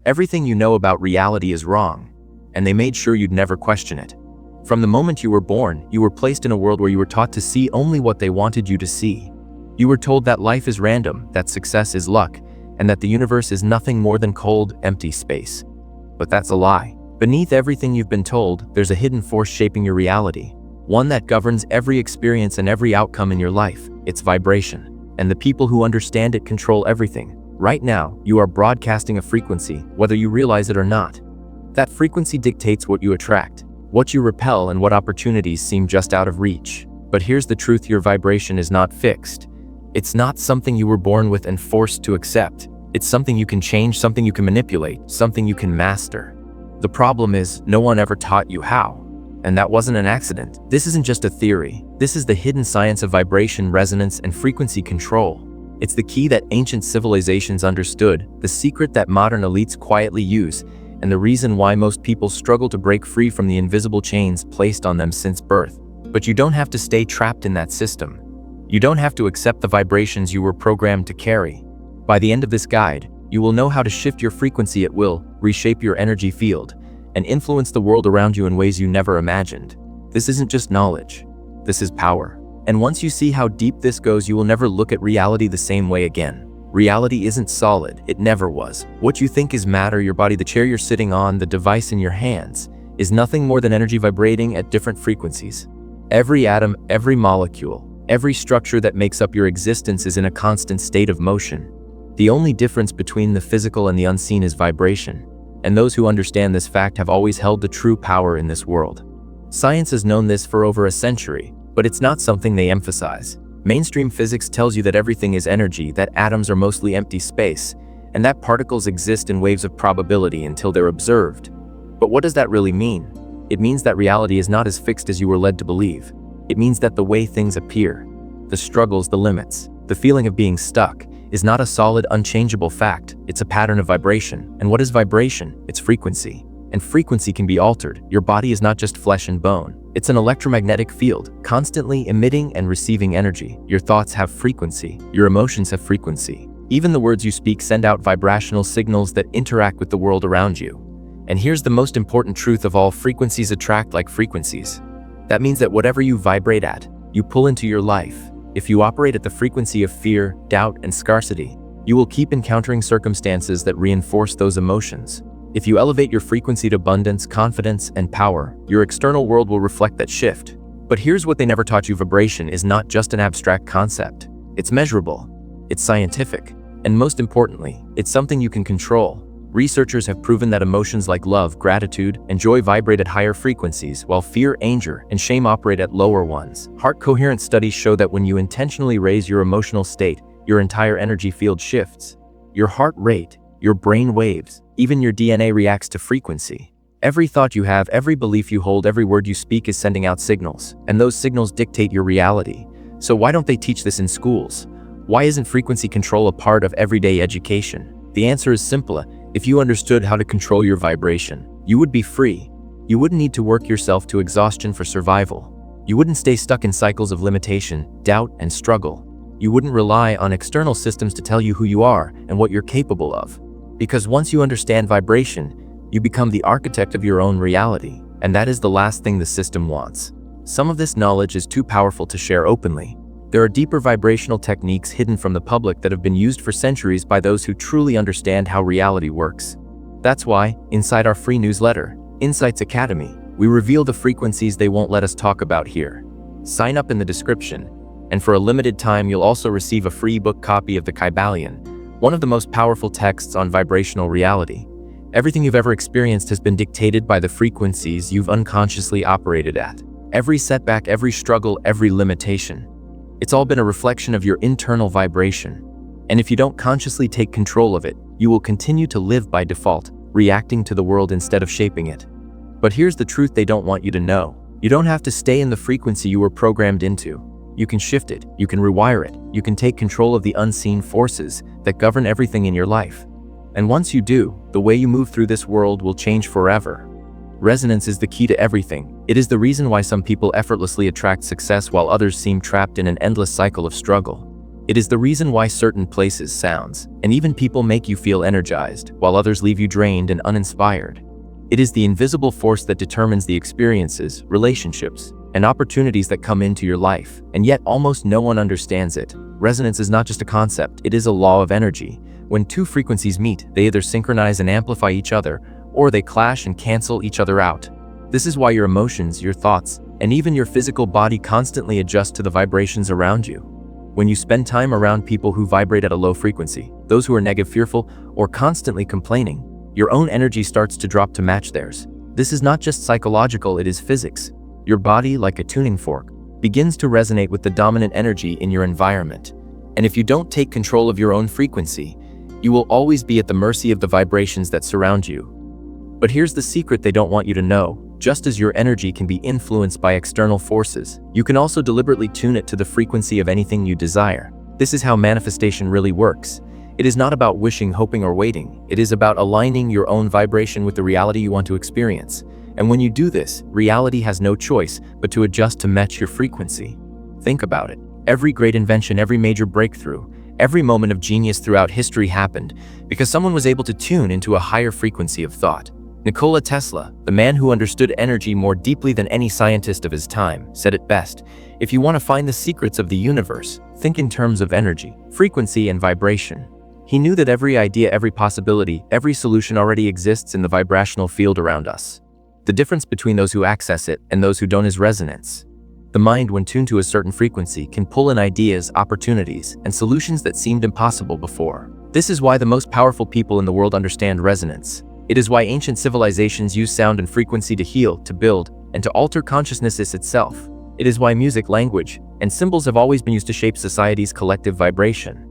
Everything you know about reality is wrong, and they made sure you'd never question it. From the moment you were born, you were placed in a world where you were taught to see only what they wanted you to see. You were told that life is random, that success is luck, and that the universe is nothing more than cold, empty space. But that's a lie. Beneath everything you've been told, there's a hidden force shaping your reality. One that governs every experience and every outcome in your life. It's vibration. And the people who understand it control everything. Right now, you are broadcasting a frequency, whether you realize it or not. That frequency dictates what you attract, what you repel, and what opportunities seem just out of reach. But here's the truth: your vibration is not fixed. It's not something you were born with and forced to accept. It's something you can change, something you can manipulate, something you can master. The problem is, no one ever taught you how. And that wasn't an accident. This isn't just a theory. This is the hidden science of vibration, resonance, and frequency control. It's the key that ancient civilizations understood, the secret that modern elites quietly use, and the reason why most people struggle to break free from the invisible chains placed on them since birth. But you don't have to stay trapped in that system. You don't have to accept the vibrations you were programmed to carry. By the end of this guide, you will know how to shift your frequency at will, reshape your energy field, and influence the world around you in ways you never imagined. This isn't just knowledge. This is power. And once you see how deep this goes, you will never look at reality the same way again. Reality isn't solid. It never was. What you think is matter, your body, the chair you're sitting on, the device in your hands, is nothing more than energy vibrating at different frequencies. Every atom, every molecule, every structure that makes up your existence is in a constant state of motion. The only difference between the physical and the unseen is vibration. And those who understand this fact have always held the true power in this world. Science has known this for over a century, but it's not something they emphasize. Mainstream physics tells you that everything is energy, that atoms are mostly empty space, and that particles exist in waves of probability until they're observed. But what does that really mean? It means that reality is not as fixed as you were led to believe. It means that the way things appear, the struggles, the limits, the feeling of being stuck, is not a solid, unchangeable fact. It's a pattern of vibration. And what is vibration? It's frequency. And frequency can be altered. Your body is not just flesh and bone. It's an electromagnetic field, constantly emitting and receiving energy. Your thoughts have frequency. Your emotions have frequency. Even the words you speak send out vibrational signals that interact with the world around you. And here's the most important truth of all: frequencies attract like frequencies. That means that whatever you vibrate at, you pull into your life. If you operate at the frequency of fear, doubt, and scarcity, you will keep encountering circumstances that reinforce those emotions. If you elevate your frequency to abundance, confidence, and power, your external world will reflect that shift. But here's what they never taught you: vibration is not just an abstract concept. It's measurable. It's scientific. And most importantly, it's something you can control. Researchers have proven that emotions like love, gratitude, and joy vibrate at higher frequencies, while fear, anger, and shame operate at lower ones. Heart-coherent studies show that when you intentionally raise your emotional state, your entire energy field shifts. Your heart rate, your brain waves, even your DNA reacts to frequency. Every thought you have, every belief you hold, every word you speak is sending out signals, and those signals dictate your reality. So why don't they teach this in schools? Why isn't frequency control a part of everyday education? The answer is simple. If you understood how to control your vibration, you would be free. You wouldn't need to work yourself to exhaustion for survival. You wouldn't stay stuck in cycles of limitation, doubt, and struggle. You wouldn't rely on external systems to tell you who you are and what you're capable of. Because once you understand vibration, you become the architect of your own reality, and that is the last thing the system wants. Some of this knowledge is too powerful to share openly. There are deeper vibrational techniques hidden from the public that have been used for centuries by those who truly understand how reality works. That's why, inside our free newsletter, Insights Academy, we reveal the frequencies they won't let us talk about here. Sign up in the description, and for a limited time you'll also receive a free book copy of the Kybalion, one of the most powerful texts on vibrational reality. Everything you've ever experienced has been dictated by the frequencies you've unconsciously operated at. Every setback, every struggle, every limitation. It's all been a reflection of your internal vibration. And if you don't consciously take control of it, you will continue to live by default, reacting to the world instead of shaping it. But here's the truth they don't want you to know. You don't have to stay in the frequency you were programmed into. You can shift it, you can rewire it, you can take control of the unseen forces that govern everything in your life. And once you do, the way you move through this world will change forever. Resonance is the key to everything. It is the reason why some people effortlessly attract success while others seem trapped in an endless cycle of struggle. It is the reason why certain places, sounds, and even people make you feel energized, while others leave you drained and uninspired. It is the invisible force that determines the experiences, relationships, and opportunities that come into your life, and yet almost no one understands it. Resonance is not just a concept, it is a law of energy. When two frequencies meet, they either synchronize and amplify each other, or they clash and cancel each other out. This is why your emotions, your thoughts, and even your physical body constantly adjust to the vibrations around you. When you spend time around people who vibrate at a low frequency, those who are negative, fearful, or constantly complaining, your own energy starts to drop to match theirs. This is not just psychological, it is physics. Your body, like a tuning fork, begins to resonate with the dominant energy in your environment. And if you don't take control of your own frequency, you will always be at the mercy of the vibrations that surround you. But here's the secret they don't want you to know. Just as your energy can be influenced by external forces, you can also deliberately tune it to the frequency of anything you desire. This is how manifestation really works. It is not about wishing, hoping, or waiting. It is about aligning your own vibration with the reality you want to experience. And when you do this, reality has no choice but to adjust to match your frequency. Think about it. Every great invention, every major breakthrough, every moment of genius throughout history happened because someone was able to tune into a higher frequency of thought. Nikola Tesla, the man who understood energy more deeply than any scientist of his time, said it best: if you want to find the secrets of the universe, think in terms of energy, frequency, and vibration. He knew that every idea, every possibility, every solution already exists in the vibrational field around us. The difference between those who access it and those who don't is resonance. The mind, when tuned to a certain frequency, can pull in ideas, opportunities, and solutions that seemed impossible before. This is why the most powerful people in the world understand resonance. It is why ancient civilizations use sound and frequency to heal, to build, and to alter consciousness itself. It is why music, language, and symbols have always been used to shape society's collective vibration.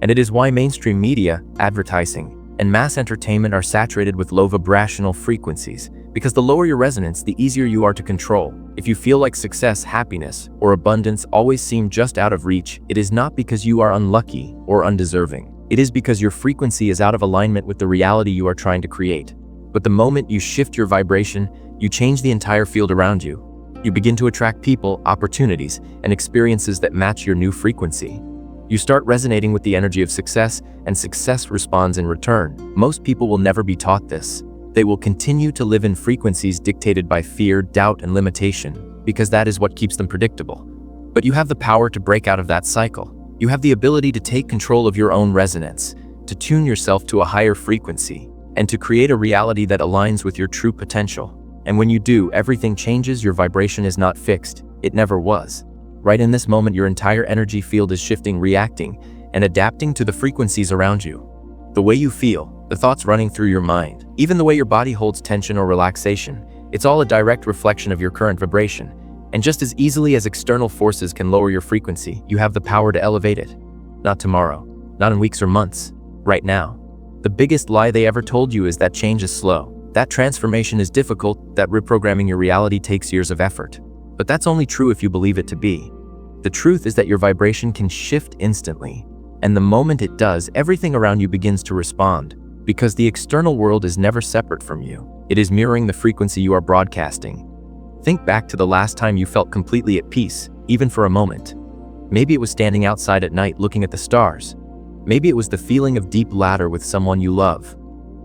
And it is why mainstream media, advertising, and mass entertainment are saturated with low vibrational frequencies, because the lower your resonance, the easier you are to control. If you feel like success, happiness, or abundance always seem just out of reach, it is not because you are unlucky or undeserving. It is because your frequency is out of alignment with the reality you are trying to create. But the moment you shift your vibration, you change the entire field around you. You begin to attract people, opportunities, and experiences that match your new frequency. You start resonating with the energy of success, and success responds in return. Most people will never be taught this. They will continue to live in frequencies dictated by fear, doubt, and limitation, because that is what keeps them predictable. But you have the power to break out of that cycle. You have the ability to take control of your own resonance, to tune yourself to a higher frequency, and to create a reality that aligns with your true potential. And when you do, everything changes. Your vibration is not fixed. It never was. Right in this moment, your entire energy field is shifting, reacting, and adapting to the frequencies around you. The way you feel, the thoughts running through your mind, even the way your body holds tension or relaxation, it's all a direct reflection of your current vibration. And just as easily as external forces can lower your frequency, you have the power to elevate it. Not tomorrow, not in weeks or months, right now. The biggest lie they ever told you is that change is slow, that transformation is difficult, that reprogramming your reality takes years of effort. But that's only true if you believe it to be. The truth is that your vibration can shift instantly. And the moment it does, everything around you begins to respond. Because the external world is never separate from you. It is mirroring the frequency you are broadcasting. Think back to the last time you felt completely at peace, even for a moment. Maybe it was standing outside at night looking at the stars. Maybe it was the feeling of deep laughter with someone you love.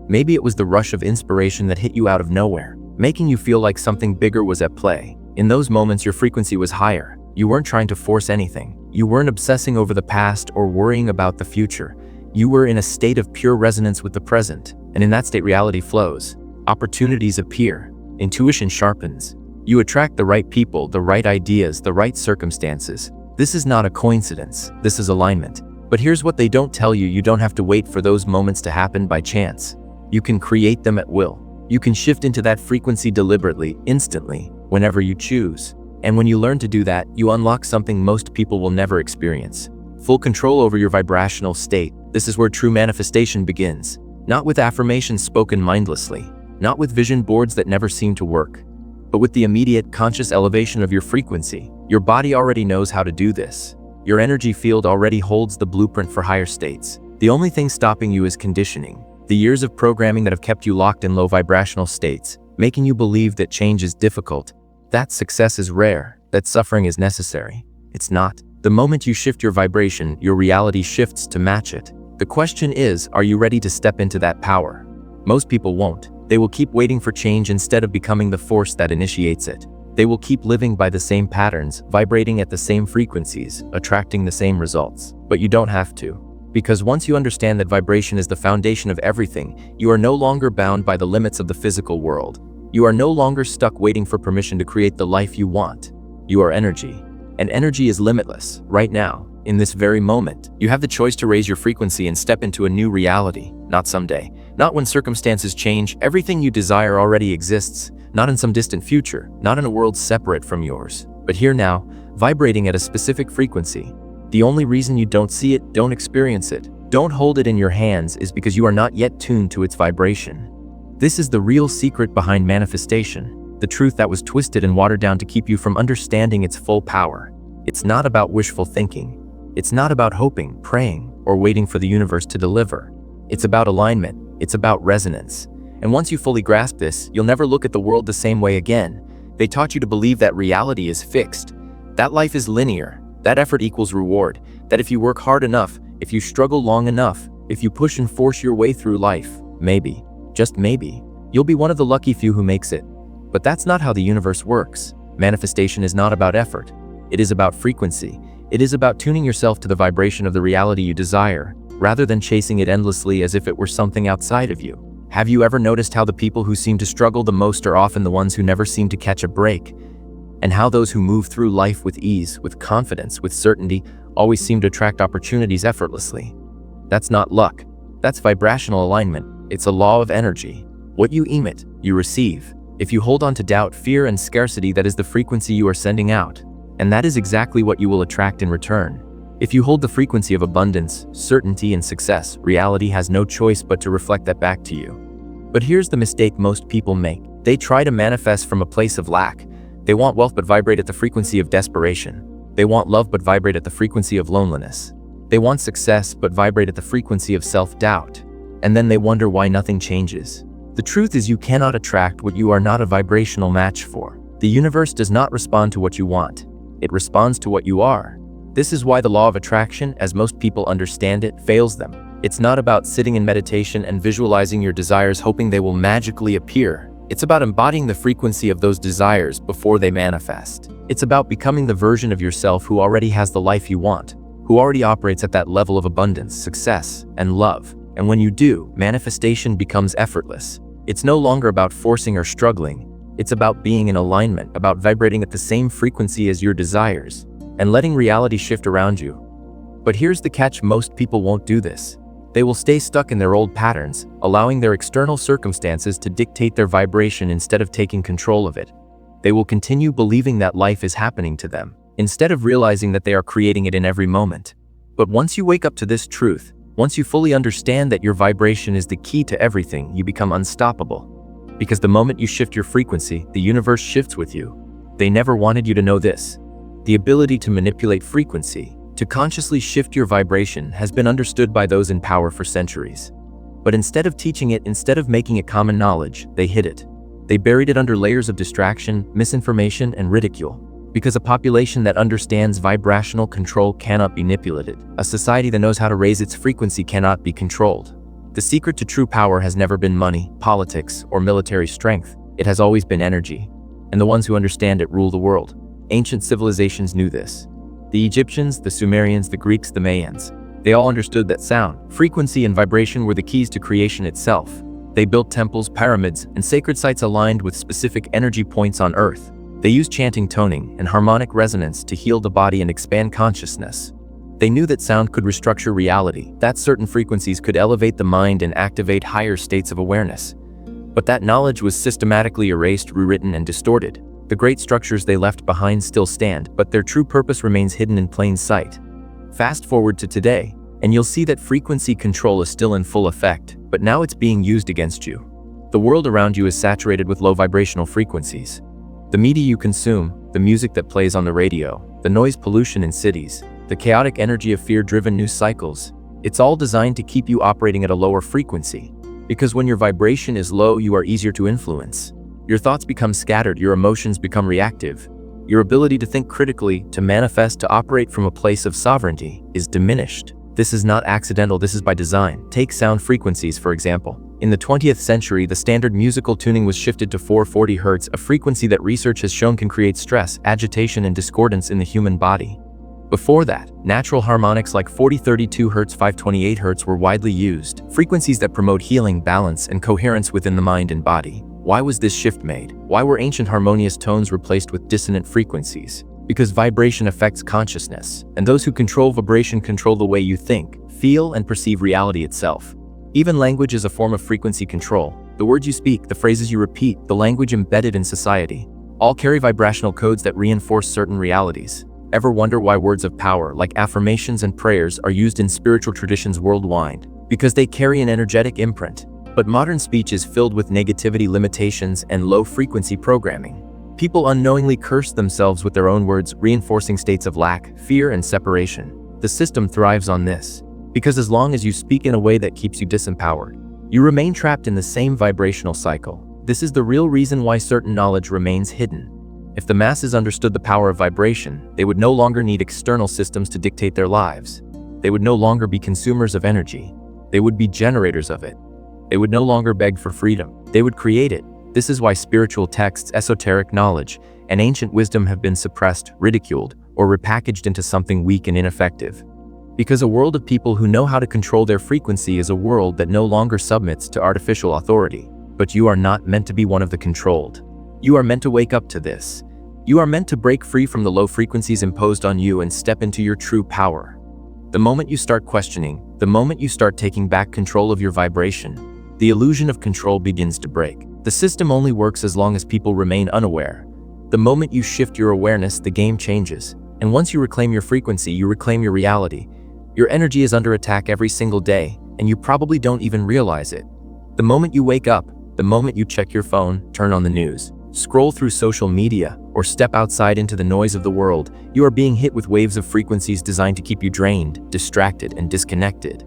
Maybe it was the rush of inspiration that hit you out of nowhere, making you feel like something bigger was at play. In those moments, your frequency was higher. You weren't trying to force anything. You weren't obsessing over the past or worrying about the future. You were in a state of pure resonance with the present. And in that state, reality flows. Opportunities appear. Intuition sharpens. You attract the right people, the right ideas, the right circumstances. This is not a coincidence. This is alignment. But here's what they don't tell you: you don't have to wait for those moments to happen by chance. You can create them at will. You can shift into that frequency deliberately, instantly, whenever you choose. And when you learn to do that, you unlock something most people will never experience: full control over your vibrational state. This is where true manifestation begins. Not with affirmations spoken mindlessly, not with vision boards that never seem to work, but with the immediate, conscious elevation of your frequency. Your body already knows how to do this. Your energy field already holds the blueprint for higher states. The only thing stopping you is conditioning. The years of programming that have kept you locked in low vibrational states, making you believe that change is difficult, that success is rare, that suffering is necessary. It's not. The moment you shift your vibration, your reality shifts to match it. The question is, are you ready to step into that power? Most people won't. They will keep waiting for change instead of becoming the force that initiates it. They will keep living by the same patterns, vibrating at the same frequencies, attracting the same results. But you don't have to. Because once you understand that vibration is the foundation of everything, you are no longer bound by the limits of the physical world. You are no longer stuck waiting for permission to create the life you want. You are energy. And energy is limitless, right now, in this very moment. You have the choice to raise your frequency and step into a new reality, not someday. Not when circumstances change. Everything you desire already exists, not in some distant future, not in a world separate from yours, but here now, vibrating at a specific frequency. The only reason you don't see it, don't experience it, don't hold it in your hands is because you are not yet tuned to its vibration. This is the real secret behind manifestation, the truth that was twisted and watered down to keep you from understanding its full power. It's not about wishful thinking. It's not about hoping, praying, or waiting for the universe to deliver. It's about alignment. It's about resonance. And once you fully grasp this, you'll never look at the world the same way again. They taught you to believe that reality is fixed, that life is linear, that effort equals reward, that if you work hard enough, if you struggle long enough, if you push and force your way through life, maybe, just maybe, you'll be one of the lucky few who makes it. But that's not how the universe works. Manifestation is not about effort. It is about frequency. It is about tuning yourself to the vibration of the reality you desire, rather than chasing it endlessly as if it were something outside of you. Have you ever noticed how the people who seem to struggle the most are often the ones who never seem to catch a break? And how those who move through life with ease, with confidence, with certainty, always seem to attract opportunities effortlessly? That's not luck. That's vibrational alignment. It's a law of energy. What you emit, you receive. If you hold on to doubt, fear, and scarcity, that is the frequency you are sending out. And that is exactly what you will attract in return. If you hold the frequency of abundance, certainty, and success, reality has no choice but to reflect that back to you. But here's the mistake most people make. They try to manifest from a place of lack. They want wealth but vibrate at the frequency of desperation. They want love but vibrate at the frequency of loneliness. They want success but vibrate at the frequency of self-doubt. And then they wonder why nothing changes. The truth is, you cannot attract what you are not a vibrational match for. The universe does not respond to what you want. It responds to what you are. This is why the law of attraction, as most people understand it, fails them. It's not about sitting in meditation and visualizing your desires hoping they will magically appear. It's about embodying the frequency of those desires before they manifest. It's about becoming the version of yourself who already has the life you want, who already operates at that level of abundance, success, and love. And when you do, manifestation becomes effortless. It's no longer about forcing or struggling. It's about being in alignment, about vibrating at the same frequency as your desires, and letting reality shift around you. But here's the catch: most people won't do this. They will stay stuck in their old patterns, allowing their external circumstances to dictate their vibration instead of taking control of it. They will continue believing that life is happening to them, instead of realizing that they are creating it in every moment. But once you wake up to this truth, once you fully understand that your vibration is the key to everything, you become unstoppable. Because the moment you shift your frequency, the universe shifts with you. They never wanted you to know this. The ability to manipulate frequency, to consciously shift your vibration, has been understood by those in power for centuries. But instead of teaching it, instead of making it common knowledge, they hid it. They buried it under layers of distraction, misinformation, and ridicule. Because a population that understands vibrational control cannot be manipulated. A society that knows how to raise its frequency cannot be controlled. The secret to true power has never been money, politics, or military strength. It has always been energy. And the ones who understand it rule the world. Ancient civilizations knew this. The Egyptians, the Sumerians, the Greeks, the Mayans. They all understood that sound, frequency, and vibration were the keys to creation itself. They built temples, pyramids, and sacred sites aligned with specific energy points on Earth. They used chanting, toning, and harmonic resonance to heal the body and expand consciousness. They knew that sound could restructure reality, that certain frequencies could elevate the mind and activate higher states of awareness. But that knowledge was systematically erased, rewritten, and distorted. The great structures they left behind still stand, but their true purpose remains hidden in plain sight. Fast forward to today, and you'll see that frequency control is still in full effect, but now it's being used against you. The world around you is saturated with low vibrational frequencies. The media you consume, the music that plays on the radio, the noise pollution in cities, the chaotic energy of fear-driven news cycles, it's all designed to keep you operating at a lower frequency. Because when your vibration is low, you are easier to influence. Your thoughts become scattered, your emotions become reactive, Your ability to think critically, to manifest, to operate from a place of sovereignty is diminished. This is not accidental, this is by design. Take sound frequencies, for example. In the 20th century, the standard musical tuning was shifted to 440 Hz, a frequency that research has shown can create stress, agitation, and discordance in the human body. Before that, natural harmonics like 4032 Hz, 528 Hz were widely used, frequencies that promote healing, balance, and coherence within the mind and body. Why was this shift made? Why were ancient harmonious tones replaced with dissonant frequencies? Because vibration affects consciousness, and those who control vibration control the way you think, feel, and perceive reality itself. Even language is a form of frequency control. The words you speak, the phrases you repeat, the language embedded in society, all carry vibrational codes that reinforce certain realities. Ever wonder why words of power, like affirmations and prayers, are used in spiritual traditions worldwide? Because they carry an energetic imprint. But modern speech is filled with negativity, limitations, and low-frequency programming. People unknowingly curse themselves with their own words, reinforcing states of lack, fear, and separation. The system thrives on this, because as long as you speak in a way that keeps you disempowered, you remain trapped in the same vibrational cycle. This is the real reason why certain knowledge remains hidden. If the masses understood the power of vibration, they would no longer need external systems to dictate their lives. They would no longer be consumers of energy. They would be generators of it. They would no longer beg for freedom. They would create it. This is why spiritual texts, esoteric knowledge, and ancient wisdom have been suppressed, ridiculed, or repackaged into something weak and ineffective. Because a world of people who know how to control their frequency is a world that no longer submits to artificial authority. But you are not meant to be one of the controlled. You are meant to wake up to this. You are meant to break free from the low frequencies imposed on you and step into your true power. The moment you start questioning, the moment you start taking back control of your vibration, the illusion of control begins to break. The system only works as long as people remain unaware. The moment you shift your awareness, the game changes. And once you reclaim your frequency, you reclaim your reality. Your energy is under attack every single day, and you probably don't even realize it. The moment you wake up, the moment you check your phone, turn on the news, scroll through social media, or step outside into the noise of the world, you are being hit with waves of frequencies designed to keep you drained, distracted, and disconnected.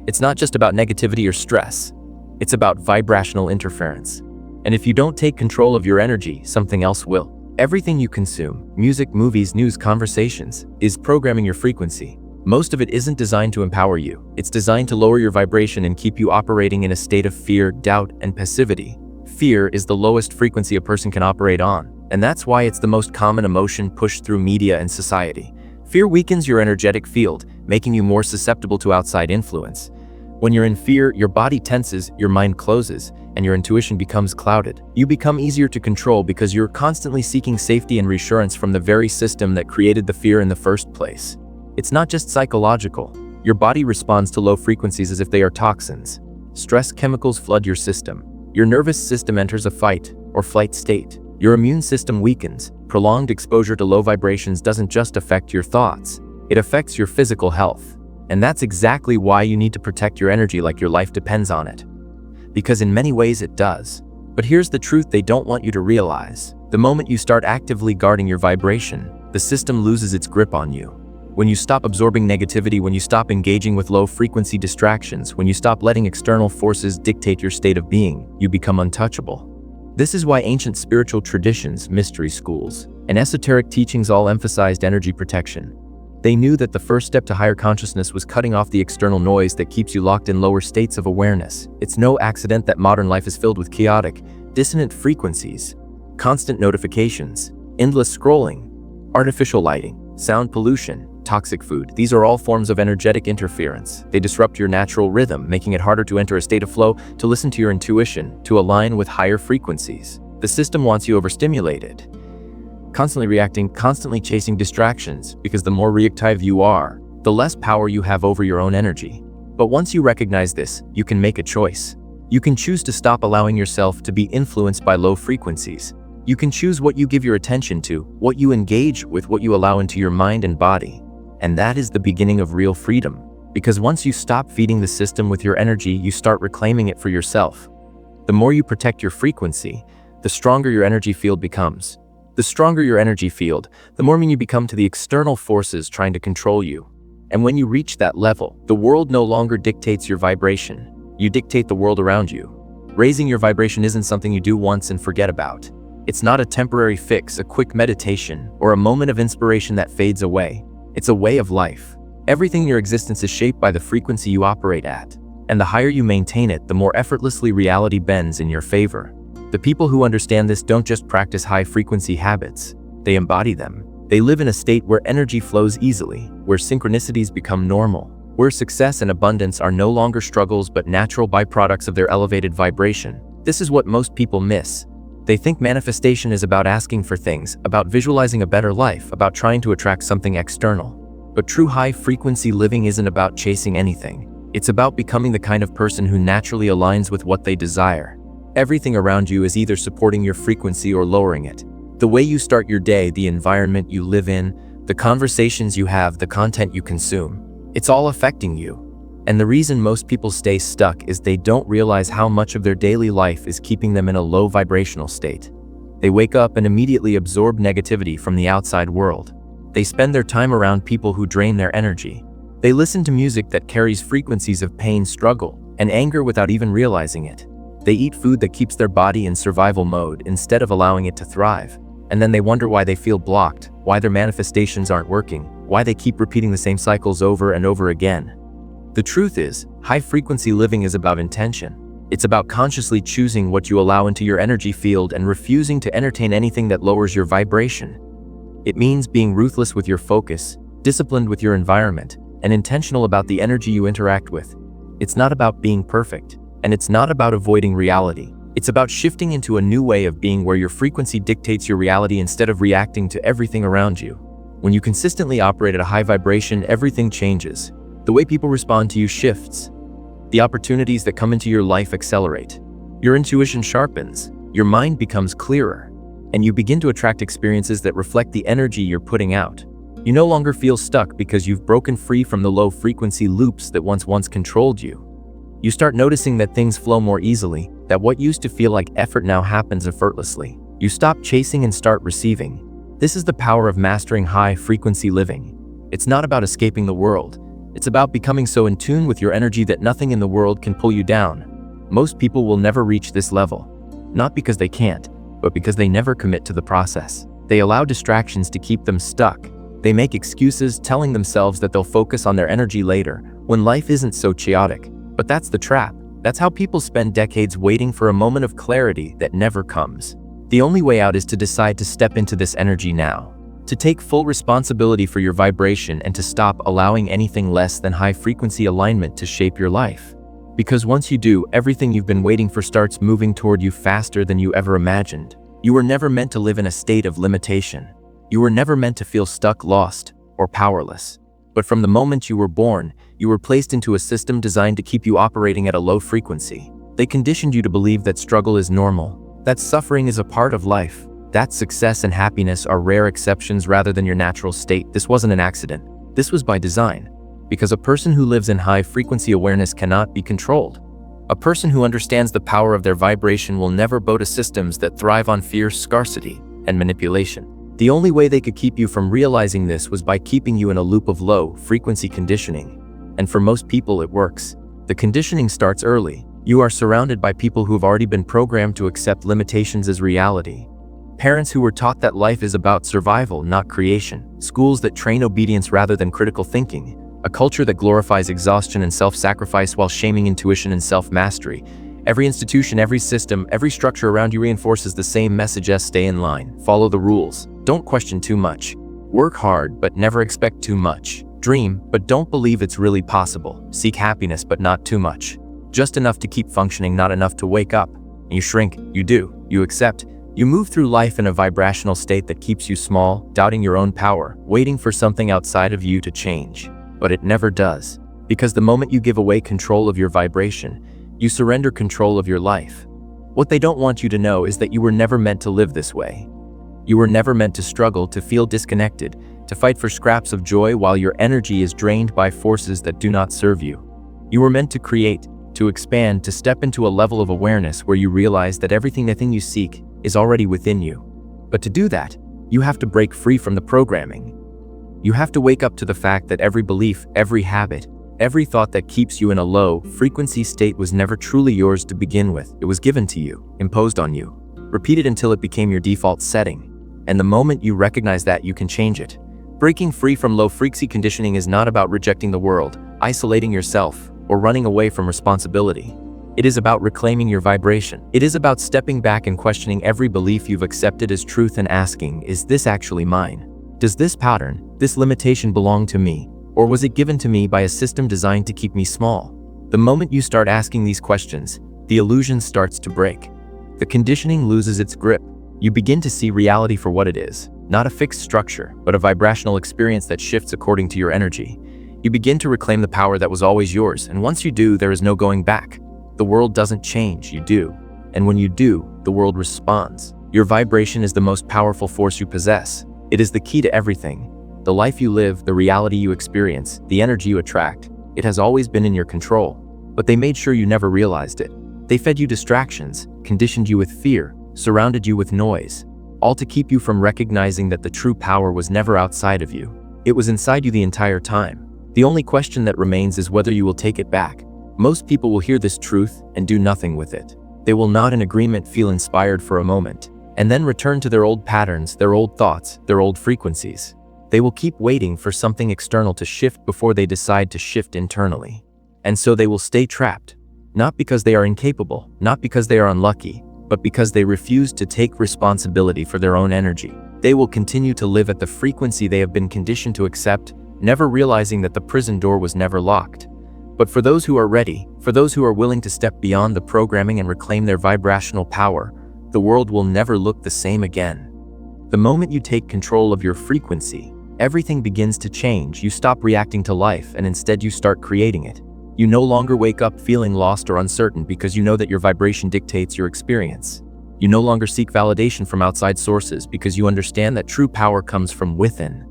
It's not just about negativity or stress. It's about vibrational interference. And if you don't take control of your energy, something else will. Everything you consume, music, movies, news, conversations, is programming your frequency. Most of it isn't designed to empower you. It's designed to lower your vibration and keep you operating in a state of fear, doubt, and passivity. Fear is the lowest frequency a person can operate on, and that's why it's the most common emotion pushed through media and society. Fear weakens your energetic field, making you more susceptible to outside influence. When you're in fear, your body tenses, your mind closes, and your intuition becomes clouded. You become easier to control because you're constantly seeking safety and reassurance from the very system that created the fear in the first place. It's not just psychological. Your body responds to low frequencies as if they are toxins. Stress chemicals flood your system. Your nervous system enters a fight or flight state. Your immune system weakens. Prolonged exposure to low vibrations doesn't just affect your thoughts, it affects your physical health. And that's exactly why you need to protect your energy like your life depends on it. Because in many ways it does. But here's the truth they don't want you to realize. The moment you start actively guarding your vibration, the system loses its grip on you. When you stop absorbing negativity, when you stop engaging with low-frequency distractions, when you stop letting external forces dictate your state of being, you become untouchable. This is why ancient spiritual traditions, mystery schools, and esoteric teachings all emphasized energy protection. They knew that the first step to higher consciousness was cutting off the external noise that keeps you locked in lower states of awareness. It's no accident that modern life is filled with chaotic, dissonant frequencies, constant notifications, endless scrolling, artificial lighting, sound pollution, toxic food. These are all forms of energetic interference. They disrupt your natural rhythm, making it harder to enter a state of flow, to listen to your intuition, to align with higher frequencies. The system wants you overstimulated, constantly reacting, constantly chasing distractions, because the more reactive you are, the less power you have over your own energy. But once you recognize this, you can make a choice. You can choose to stop allowing yourself to be influenced by low frequencies. You can choose what you give your attention to, what you engage with, what you allow into your mind and body. And that is the beginning of real freedom. Because once you stop feeding the system with your energy, you start reclaiming it for yourself. The more you protect your frequency, the stronger your energy field becomes. The stronger your energy field, the more immune you become to the external forces trying to control you. And when you reach that level, the world no longer dictates your vibration. You dictate the world around you. Raising your vibration isn't something you do once and forget about. It's not a temporary fix, a quick meditation, or a moment of inspiration that fades away. It's a way of life. Everything in your existence is shaped by the frequency you operate at. And the higher you maintain it, the more effortlessly reality bends in your favor. The people who understand this don't just practice high-frequency habits, they embody them. They live in a state where energy flows easily, where synchronicities become normal, where success and abundance are no longer struggles but natural byproducts of their elevated vibration. This is what most people miss. They think manifestation is about asking for things, about visualizing a better life, about trying to attract something external. But true high-frequency living isn't about chasing anything. It's about becoming the kind of person who naturally aligns with what they desire. Everything around you is either supporting your frequency or lowering it. The way you start your day, the environment you live in, the conversations you have, the content you consume, it's all affecting you. And the reason most people stay stuck is they don't realize how much of their daily life is keeping them in a low vibrational state. They wake up and immediately absorb negativity from the outside world. They spend their time around people who drain their energy. They listen to music that carries frequencies of pain, struggle, and anger without even realizing it. They eat food that keeps their body in survival mode instead of allowing it to thrive. And then they wonder why they feel blocked, why their manifestations aren't working, why they keep repeating the same cycles over and over again. The truth is, high-frequency living is about intention. It's about consciously choosing what you allow into your energy field and refusing to entertain anything that lowers your vibration. It means being ruthless with your focus, disciplined with your environment, and intentional about the energy you interact with. It's not about being perfect, and it's not about avoiding reality. It's about shifting into a new way of being where your frequency dictates your reality instead of reacting to everything around you. When you consistently operate at a high vibration, everything changes. The way people respond to you shifts. The opportunities that come into your life accelerate. Your intuition sharpens. Your mind becomes clearer. And you begin to attract experiences that reflect the energy you're putting out. You no longer feel stuck because you've broken free from the low-frequency loops that once controlled you. You start noticing that things flow more easily, that what used to feel like effort now happens effortlessly. You stop chasing and start receiving. This is the power of mastering high-frequency living. It's not about escaping the world. It's about becoming so in tune with your energy that nothing in the world can pull you down. Most people will never reach this level. Not because they can't, but because they never commit to the process. They allow distractions to keep them stuck. They make excuses, telling themselves that they'll focus on their energy later, when life isn't so chaotic. But that's the trap. That's how people spend decades waiting for a moment of clarity that never comes. The only way out is to decide to step into this energy now. To take full responsibility for your vibration and to stop allowing anything less than high-frequency alignment to shape your life. Because once you do, everything you've been waiting for starts moving toward you faster than you ever imagined. You were never meant to live in a state of limitation. You were never meant to feel stuck, lost, or powerless. But from the moment you were born, you were placed into a system designed to keep you operating at a low frequency. They conditioned you to believe that struggle is normal, that suffering is a part of life, that success and happiness are rare exceptions rather than your natural state. This wasn't an accident. This was by design. Because a person who lives in high-frequency awareness cannot be controlled. A person who understands the power of their vibration will never bow to systems that thrive on fear, scarcity, and manipulation. The only way they could keep you from realizing this was by keeping you in a loop of low-frequency conditioning. And for most people, it works. The conditioning starts early. You are surrounded by people who have already been programmed to accept limitations as reality. Parents who were taught that life is about survival, not creation. Schools that train obedience rather than critical thinking. A culture that glorifies exhaustion and self-sacrifice while shaming intuition and self-mastery. Every institution, every system, every structure around you reinforces the same message: stay in line, follow the rules, don't question too much. Work hard, but never expect too much. Dream, but don't believe it's really possible. Seek happiness, but not too much. Just enough to keep functioning, not enough to wake up. You shrink, you do, you accept. You move through life in a vibrational state that keeps you small, doubting your own power, waiting for something outside of you to change. But it never does. Because the moment you give away control of your vibration, you surrender control of your life. What they don't want you to know is that you were never meant to live this way. You were never meant to struggle, to feel disconnected, to fight for scraps of joy while your energy is drained by forces that do not serve you. You were meant to create, to expand, to step into a level of awareness where you realize that everything you seek is already within you. But to do that, you have to break free from the programming. You have to wake up to the fact that every belief, every habit, every thought that keeps you in a low-frequency state was never truly yours to begin with. It was given to you, imposed on you. Repeat it until it became your default setting. And the moment you recognize that, you can change it. Breaking free from low-frequency conditioning is not about rejecting the world, isolating yourself, or running away from responsibility. It is about reclaiming your vibration. It is about stepping back and questioning every belief you've accepted as truth and asking, is this actually mine? Does this pattern, this limitation belong to me, or was it given to me by a system designed to keep me small? The moment you start asking these questions, the illusion starts to break. The conditioning loses its grip. You begin to see reality for what it is, not a fixed structure, but a vibrational experience that shifts according to your energy. You begin to reclaim the power that was always yours, and once you do, there is no going back. The world doesn't change, you do. And when you do, the world responds. Your vibration is the most powerful force you possess. It is the key to everything. The life you live, the reality you experience, the energy you attract. It has always been in your control. But they made sure you never realized it. They fed you distractions, conditioned you with fear, surrounded you with noise, all to keep you from recognizing that the true power was never outside of you. It was inside you the entire time. The only question that remains is whether you will take it back. Most people will hear this truth and do nothing with it. They will nod in agreement, feel inspired for a moment, and then return to their old patterns, their old thoughts, their old frequencies. They will keep waiting for something external to shift before they decide to shift internally. And so they will stay trapped, not because they are incapable, not because they are unlucky, but because they refuse to take responsibility for their own energy. They will continue to live at the frequency they have been conditioned to accept, never realizing that the prison door was never locked. But for those who are ready, for those who are willing to step beyond the programming and reclaim their vibrational power, the world will never look the same again. The moment you take control of your frequency, everything begins to change. You stop reacting to life and instead you start creating it. You no longer wake up feeling lost or uncertain because you know that your vibration dictates your experience. You no longer seek validation from outside sources because you understand that true power comes from within.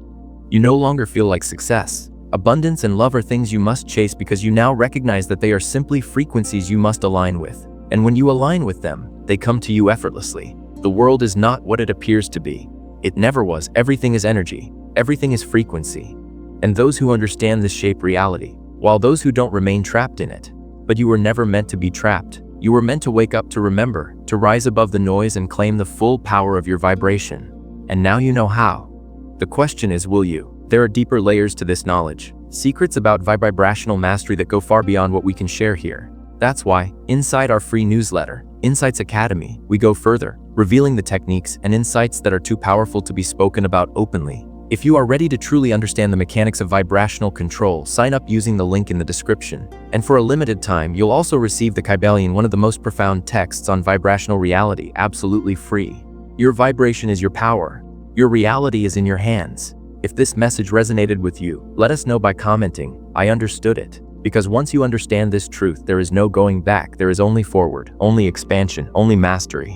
You no longer feel like success, abundance, and love are things you must chase because you now recognize that they are simply frequencies you must align with. And when you align with them, they come to you effortlessly. The world is not what it appears to be. It never was. Everything is energy. Everything is frequency. And those who understand this shape reality, while those who don't remain trapped in it. But you were never meant to be trapped. You were meant to wake up, to remember, to rise above the noise and claim the full power of your vibration. And now you know how. The question is, will you? There are deeper layers to this knowledge, secrets about vibrational mastery that go far beyond what we can share here. That's why, inside our free newsletter, Insights Academy, we go further, revealing the techniques and insights that are too powerful to be spoken about openly. If you are ready to truly understand the mechanics of vibrational control, sign up using the link in the description. And for a limited time, you'll also receive the Kybalion, one of the most profound texts on vibrational reality, absolutely free. Your vibration is your power. Your reality is in your hands. If this message resonated with you, let us know by commenting, "I understood it." Because once you understand this truth, there is no going back. There is only forward, only expansion, only mastery.